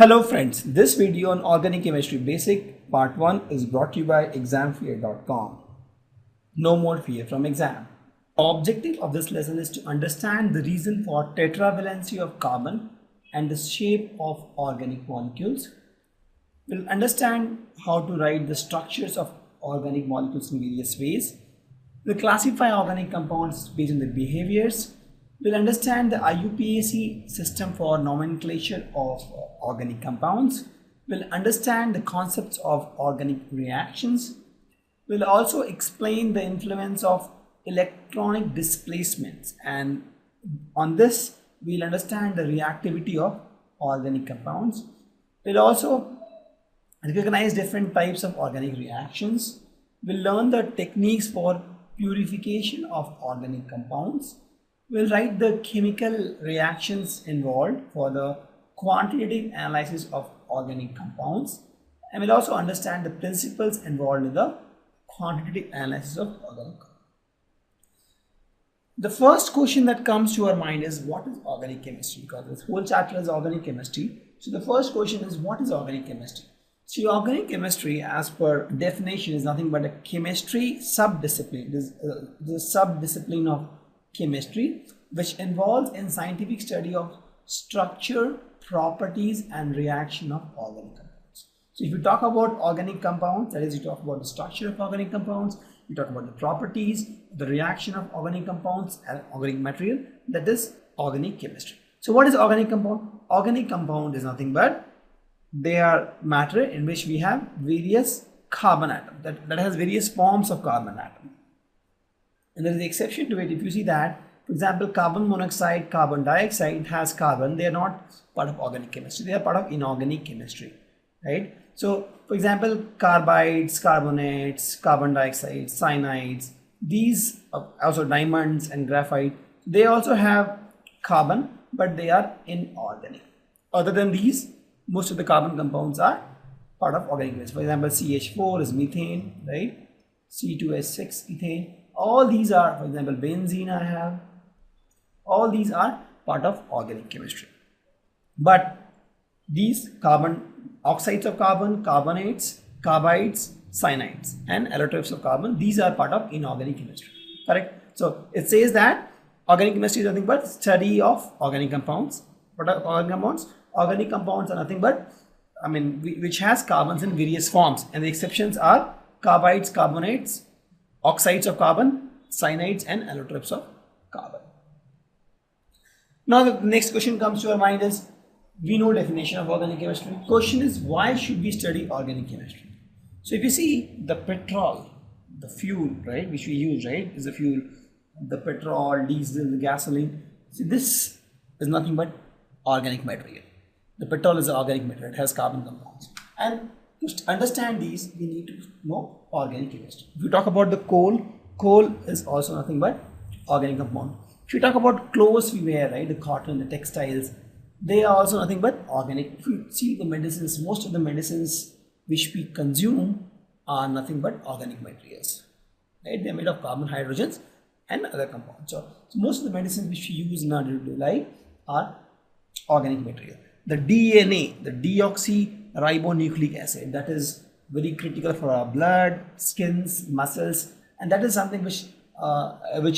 Hello friends, this video on Organic Chemistry Basic Part 1 is brought to you by examfear.com. No more fear from exam. The objective of this lesson is to understand the reason for tetravalency of carbon and the shape of organic molecules. We'll understand how to write the structures of organic molecules in various ways. We'll classify organic compounds based on their behaviors. We'll understand the IUPAC system for nomenclature of organic compounds. We'll understand the concepts of organic reactions. We'll also explain the influence of electronic displacements, and on this we'll understand the reactivity of organic compounds. We'll also recognize different types of organic reactions. We'll learn the techniques for purification of organic compounds. We'll write the chemical reactions involved for the quantitative analysis of organic compounds, and we'll also understand the principles involved in the quantitative analysis of organic compounds. The first question that comes to our mind is, what is organic chemistry? Because this whole chapter is organic chemistry. So the first question is, what is organic chemistry? See, organic chemistry, as per definition, is nothing but a chemistry subdiscipline. This is a subdiscipline of chemistry which involves in scientific study of structure, properties and reaction of organic compounds. So if you talk about organic compounds, that is, you talk about the structure of organic compounds, you talk about the properties, the reaction of organic compounds and organic material, that is organic chemistry. So what is organic compound? Organic compound is nothing but they are matter in which we have various carbon atoms, that has various forms of carbon atom. And there is an exception to it. If you see that, for example, carbon monoxide, carbon dioxide has carbon, they are not part of organic chemistry, they are part of inorganic chemistry, right? So for example, carbides, carbonates, carbon dioxide, cyanides, these also diamonds and graphite, they also have carbon, but they are inorganic. Other than these, most of the carbon compounds are part of organic chemistry. For example, CH4 is methane, right? C2H6 ethane. All these are, for example, benzene I have. All these are part of organic chemistry. But these carbon, oxides of carbon, carbonates, carbides, cyanides and allotropes of carbon, these are part of inorganic chemistry. Correct? So it says that organic chemistry is nothing but study of organic compounds. What are organic compounds? Organic compounds are nothing but, which has carbons in various forms, and the exceptions are carbides, carbonates, oxides of carbon, cyanides and allotropes of carbon. Now the next question comes to our mind is, we know definition of organic chemistry. Question is, why should we study organic chemistry? So if you see the petrol, the fuel, right, which we use, right, is the fuel, the petrol, diesel, the gasoline. See, this is nothing but organic material. The petrol is an organic material, it has carbon compounds. And to understand these, we need to know organic chemistry. If you talk about the coal, coal is also nothing but organic compound. If you talk about clothes we wear, right, the cotton, the textiles, they are also nothing but organic. If you see the medicines, most of the medicines which we consume are nothing but organic materials, right? They are made of carbon, hydrogens and other compounds. So most of the medicines which we use in our daily life are organic material. The DNA, the deoxyribonucleic acid, that is very critical for our blood, skins, muscles, and that is something which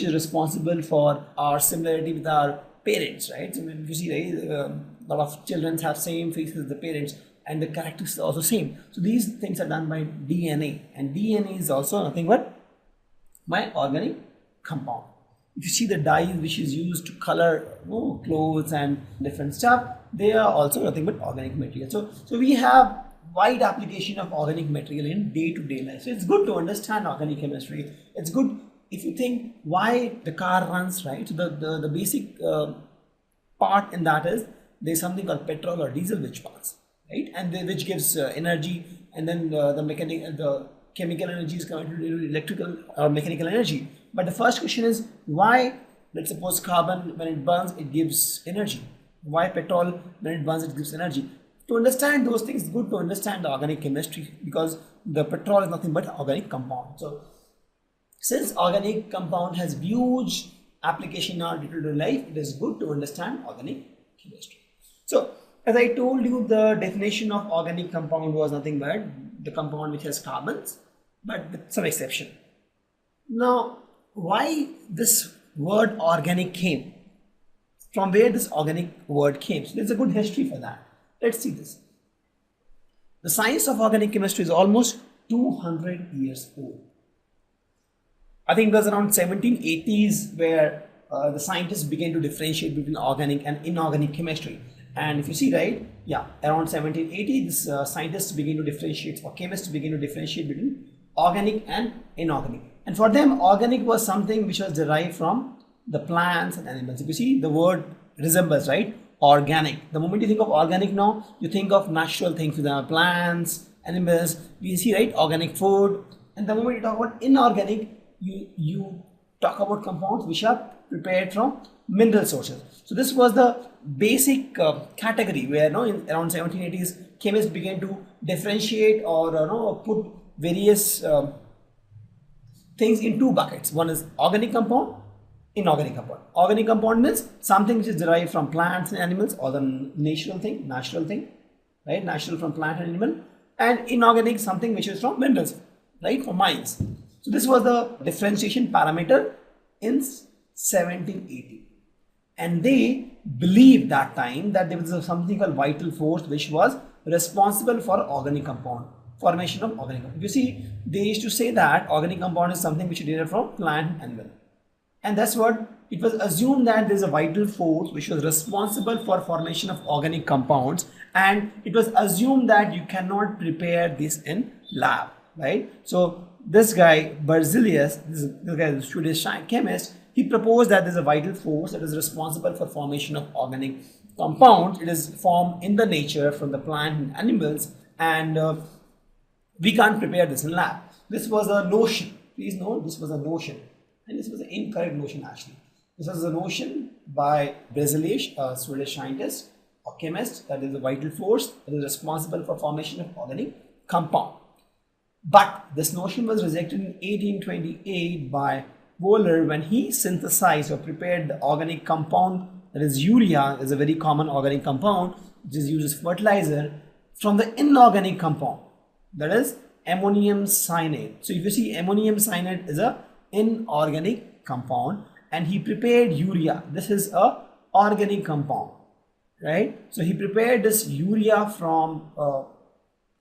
is responsible for our similarity with our parents, right? So if you see, right, a lot of children have same faces as the parents and the characteristics are also same. So these things are done by DNA, and DNA is also nothing but my organic compound. If you see the dyes which is used to color clothes and different stuff, they are also nothing but organic material. So we have wide application of organic material in day-to-day life. So it's good to understand organic chemistry. It's good if you think why the car runs, right? So the basic part in that is there's something called petrol or diesel which parts, right? And which gives energy, and then the chemical energy is converted into electrical or mechanical energy. But the first question is, why, let's suppose carbon, when it burns, it gives energy. Why petrol, when it burns, it gives energy? To understand those things, it's good to understand the organic chemistry, because the petrol is nothing but organic compound. So since organic compound has huge application in our day-to-day life, it is good to understand organic chemistry. So As I told you, the definition of organic compound was nothing but the compound which has carbons, but with some exception. Now, why this word organic came? From where this organic word came? So there's a good history for that. Let's see this. The science of organic chemistry is almost 200 years old. I think it was around 1780s where the scientists began to differentiate between organic and inorganic chemistry. And if you see, right, yeah, around 1780, this scientists begin to differentiate, or chemists begin to differentiate between organic and inorganic. And for them, organic was something which was derived from the plants and animals. If you see, the word resembles, right, organic. The moment you think of organic now, you think of natural things, with plants, animals. We see, right, organic food. And the moment you talk about inorganic, you talk about compounds which are prepared from mineral sources. So this was the basic category where in around 1780s chemists began to differentiate or put various things in two buckets. One is organic compound, inorganic compound. Organic compound means something which is derived from plants and animals, or the natural thing, right? Natural from plant and animal. And inorganic, something which is from minerals, right? From mines. So this was the differentiation parameter in 1780. And they believed that time that there was something called vital force which was responsible for organic compound, formation of organic compound. You see, they used to say that organic compound is something which is derived from plant and animal. And that's what it was assumed, that there is a vital force which was responsible for formation of organic compounds, and it was assumed that you cannot prepare this in lab, right? So this guy Berzelius, this guy, the Swedish chemist, he proposed that there is a vital force that is responsible for formation of organic compounds. It is formed in the nature from the plant and animals, and we can't prepare this in lab. This was a notion. Please note, this was a notion, and this was an incorrect notion actually. This was a notion by Berzelius, a Swedish scientist or chemist, that is a vital force that is responsible for formation of organic compound. But this notion was rejected in 1828 by Wohler when he synthesized or prepared the organic compound, that is urea, is a very common organic compound which is used as fertilizer, from the inorganic compound, that is ammonium cyanide. So if you see, ammonium cyanide is a inorganic compound, and he prepared urea. This is a organic compound, right? So he prepared this urea from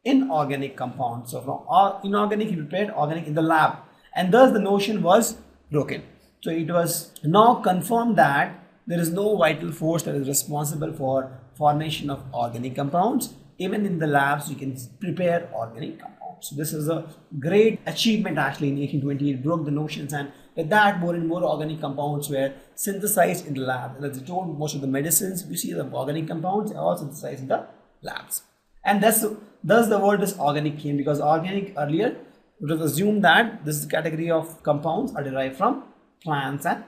inorganic compound. So from inorganic he prepared organic in the lab, and thus the notion was broken. So it was now confirmed that there is no vital force that is responsible for formation of organic compounds. Even in the labs you can prepare organic compounds. So this is a great achievement actually in 1828. It broke the notions, and with that more and more organic compounds were synthesized in the lab. And as I told, most of the medicines you see, the organic compounds are all synthesized in the labs. And thus the word is organic came, because organic earlier it was assumed that this category of compounds are derived from plants and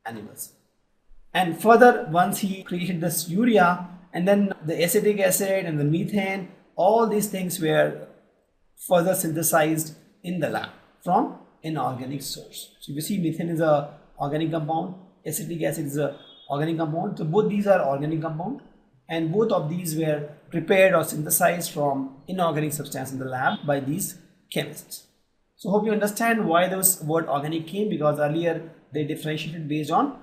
animals. And further, once he created this urea, and then the acetic acid and the methane, all these things were further synthesized in the lab from inorganic source. So you see, methane is a organic compound, acetic acid is a organic compound. So both these are organic compound, and both of these were prepared or synthesized from inorganic substance in the lab by these chemists. So hope you understand why this word organic came, because earlier they differentiated based on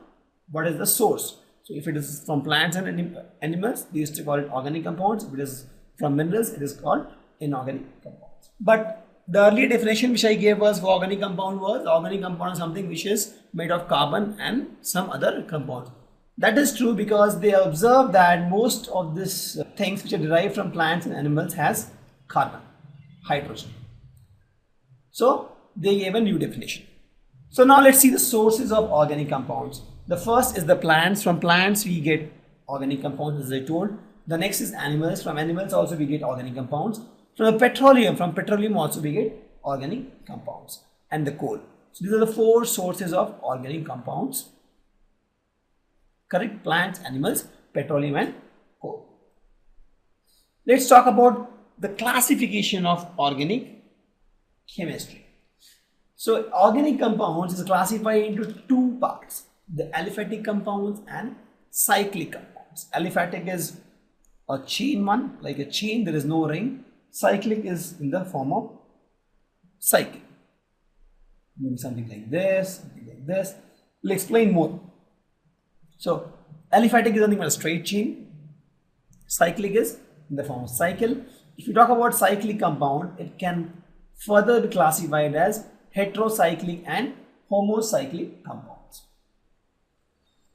what is the source. So if it is from plants and animals, they used to call it organic compounds. If it is from minerals, it is called inorganic compounds. But the earlier definition which I gave was for organic compound was organic compound is something which is made of carbon and some other compounds. That is true because they observed that most of these things which are derived from plants and animals has carbon, hydrogen. So they gave a new definition. So now let's see the sources of organic compounds. The first is the plants. From plants we get organic compounds, as I told. The next is animals. From animals also we get organic compounds. From petroleum also we get organic compounds. And the coal. So these are the four sources of organic compounds. Correct? Plants, animals, petroleum and coal. Let's talk about the classification of organic chemistry. So organic compounds is classified into two parts: the aliphatic compounds and cyclic compounds. Aliphatic is a chain one, like a chain, there is no ring. Cyclic is in the form of cycle. Maybe something like this, something like this. We'll explain more. So aliphatic is nothing but a straight chain. Cyclic is in the form of cycle. If you talk about cyclic compound, it can further be classified as heterocyclic and homocyclic compounds.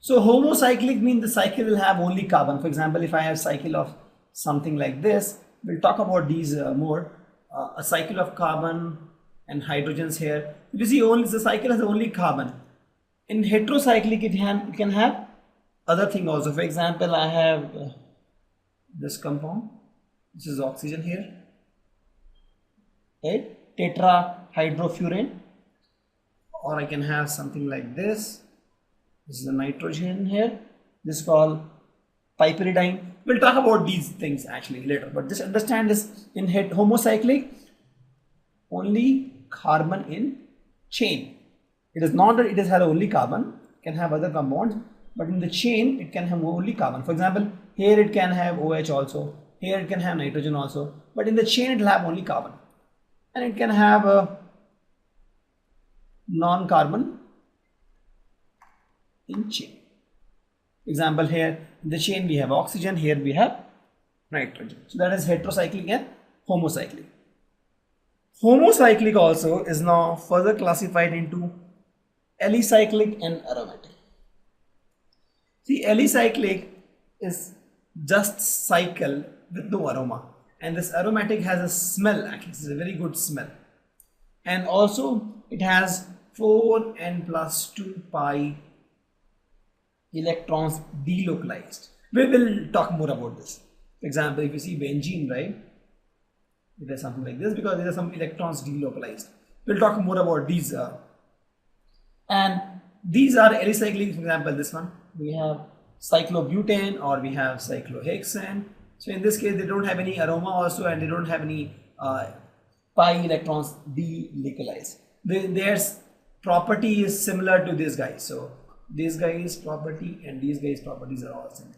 So homocyclic means the cycle will have only carbon. For example, if I have cycle of something like this, we'll talk about these more. A cycle of carbon and hydrogens here. You see, only the cycle has only carbon. In heterocyclic, it can have other thing also. For example, I have this compound. This is oxygen here, right? Tetrahydrofuran. Or I can have something like this. This is a nitrogen here. This is called piperidine. We'll talk about these things actually later. But just understand this: in homocyclic, only carbon in chain. It is not that it has only carbon. It can have other compounds, but in the chain it can have only carbon. For example, here it can have OH also. Here it can have nitrogen also. But in the chain it will have only carbon, and it can have a non-carbon in chain. Example, here in the chain we have oxygen, here we have nitrogen. So that is heterocyclic and homocyclic. Homocyclic also is now further classified into alicyclic and aromatic. See, alicyclic is just cycle with no aroma, and this aromatic has a smell. Actually, it's a very good smell, and also it has 4n plus 2 pi electrons delocalized. We will talk more about this. For example, if you see benzene, right, it has something like this because there are some electrons delocalized. We'll talk more about these. And these are alicyclic. For example, this one, we have cyclobutane or we have cyclohexane. So in this case, they don't have any aroma also, and they don't have any pi electrons delocalized. Their property is similar to this guy. So this guy's property and these guys' properties are all similar.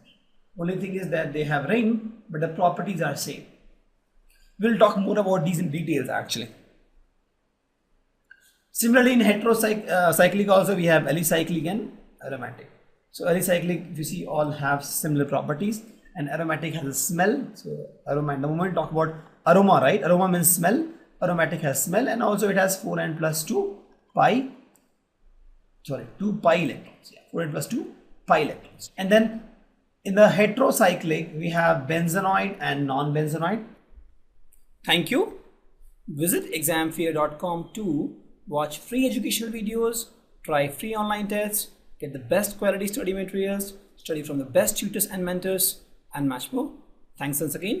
Only thing is that they have ring, but the properties are same. We'll talk more about these in details actually. Similarly, in heterocyclic also we have alicyclic and aromatic. So alicyclic, if you see, all have similar properties, and aromatic has a smell. So aroma, the moment we talk about aroma, right? Aroma means smell. Aromatic has smell, and also it has 4n plus 2 pi. Sorry, 2 pi electrons. Yeah, 4n plus 2 pi electrons. And then in the heterocyclic, we have benzenoid and non-benzenoid. Thank you. Visit examfear.com to watch free educational videos, try free online tests, get the best quality study materials, study from the best tutors and mentors, and much more. Thanks once again.